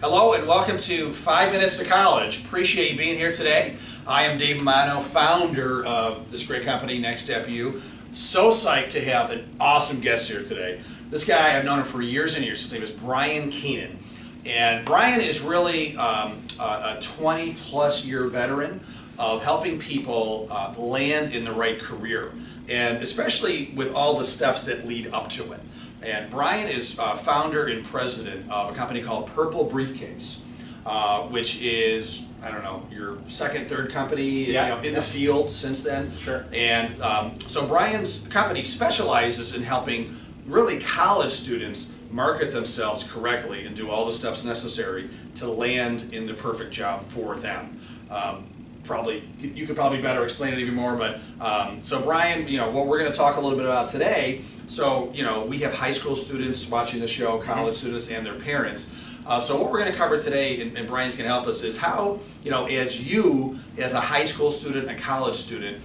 Hello and welcome to 5 Minutes to College. Appreciate you being here today. I am Dave Mano, founder of this great company, Next Step U. So psyched to have an awesome guest here today. This guy, I've known him for years and years. His name is Brian Keenan. And Brian is really a 20-plus year veteran of helping people land in the right career, and especially with all the steps that lead up to it. And Brian is founder and president of a company called Purple Briefcase, which is, I don't know, your second, third company in the field since then. Sure. And so Brian's company specializes in helping really college students market themselves correctly and do all the steps necessary to land in the perfect job for them. You could probably better explain it even more, but so Brian, what we're going to talk a little bit about today. So we have high school students watching the show, college students, and their parents. So what we're going to cover today, and Brian's going to help us, is how as a high school student, a college student,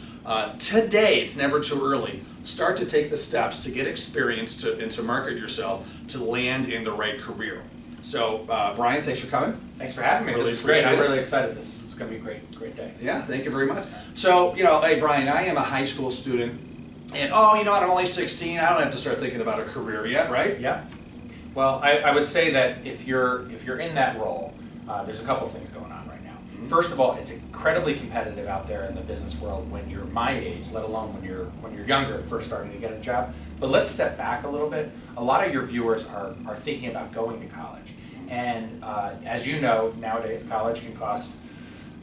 today, it's never too early, start to take the steps to get experience and to market yourself to land in the right career. So Brian, thanks for coming. Than's for having me. Really this is great. I'm appreciate it. really excited. This is going to be a great day. Yeah, thank you very much. So, hey Brian, I am a high school student, and I'm only 16, I don't have to start thinking about a career yet, right? Yeah. Well, I would say that if you're in that role, there's a couple things going on right now. Mm-hmm. First of all, it's incredibly competitive out there in the business world when you're my age, let alone when you're younger and first starting to get a job. But let's step back a little bit. A lot of your viewers are thinking about going to college. And as you know, nowadays college can cost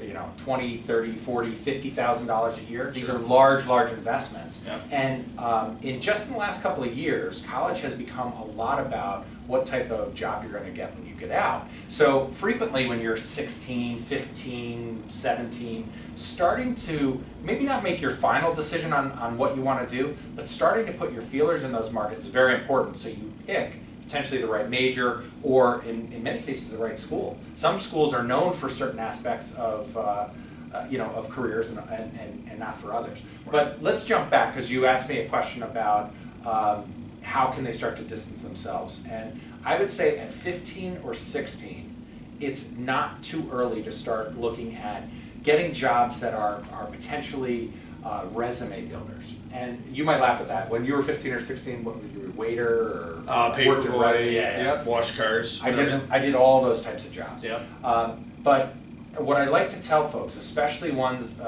$20, $30, $40, $50,000 a year. These are large investments. Yep. And in just the last couple of years, college has become a lot about what type of job you're going to get when you get out. So frequently when you're 16, 15, 17, starting to maybe not make your final decision on what you want to do, but starting to put your feelers in those markets is very important. So you pick potentially the right major, or in many cases the right school. Some schools are known for certain aspects of of careers and not for others. But let's jump back, because you asked me a question about how can they start to distance themselves. And I would say at 15 or 16, it's not too early to start looking at getting jobs that are potentially resume builders. And you might laugh at that. When you were 15 or 16, what were you, a waiter or Paper boy, wash cars. I did all those types of jobs. Yeah. But what I like to tell folks, especially ones,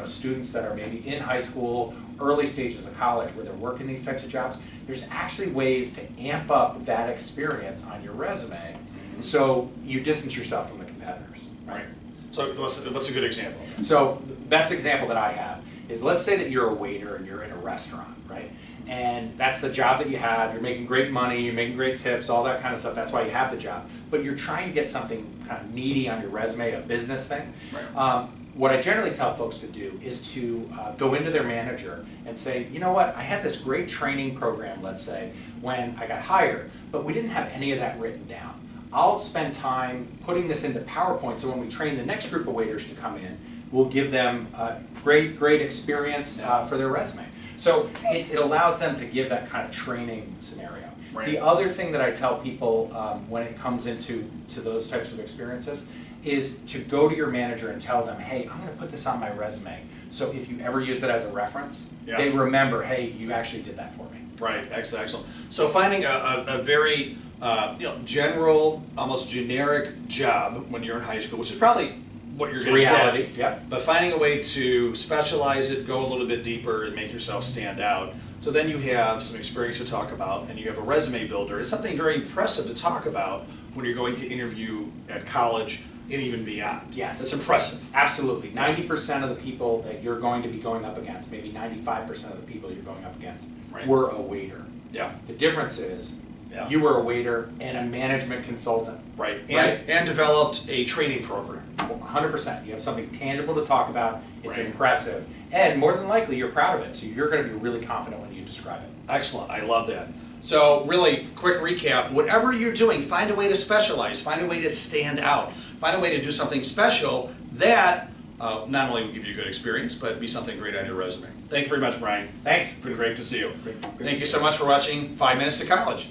students that are maybe in high school, early stages of college where they're working these types of jobs, there's actually ways to amp up that experience on your resume so you distance yourself from the competitors. Right. So what's a good example? So the best example that I have is, let's say that you're a waiter and you're in a restaurant, right? And that's the job that you have. You're making great money, you're making great tips, all that kind of stuff. That's why you have the job. But you're trying to get something kind of meaty on your resume, a business thing. Right. What I generally tell folks to do is to go into their manager and say, you know what, I had this great training program, let's say, when I got hired, but we didn't have any of that written down. I'll spend time putting this into PowerPoint, so when we train the next group of waiters to come in, we'll give them great experience for their resume. So it allows them to give that kind of training scenario. Right. The other thing that I tell people when it comes into those types of experiences is to go to your manager and tell them, hey, I'm going to put this on my resume. So if you ever use it as a reference, they remember, hey, you actually did that for me. Right, excellent. So finding a very general, almost generic job when you're in high school, which is probably what you're going to get. Yep. But finding a way to specialize it, go a little bit deeper, and make yourself stand out. So then you have some experience to talk about, and you have a resume builder. It's something very impressive to talk about when you're going to interview at college and even beyond. Yes. It's impressive. Absolutely. 90% of the people that you're going to be going up against, maybe 95% of the people you're going up against, were a waiter. Yeah. The difference is you were a waiter and a management consultant. Right. And developed a training program. 100%. You have something tangible to talk about. It's impressive. And more than likely, you're proud of it. So you're going to be really confident when you describe it. Excellent. I love that. So really, quick recap, whatever you're doing, find a way to specialize, find a way to stand out, find a way to do something special that not only will give you a good experience, but be something great on your resume. Thank you very much, Brian. Thanks. It's been great to see you. Great. Thank you so much for watching 5 Minutes to College.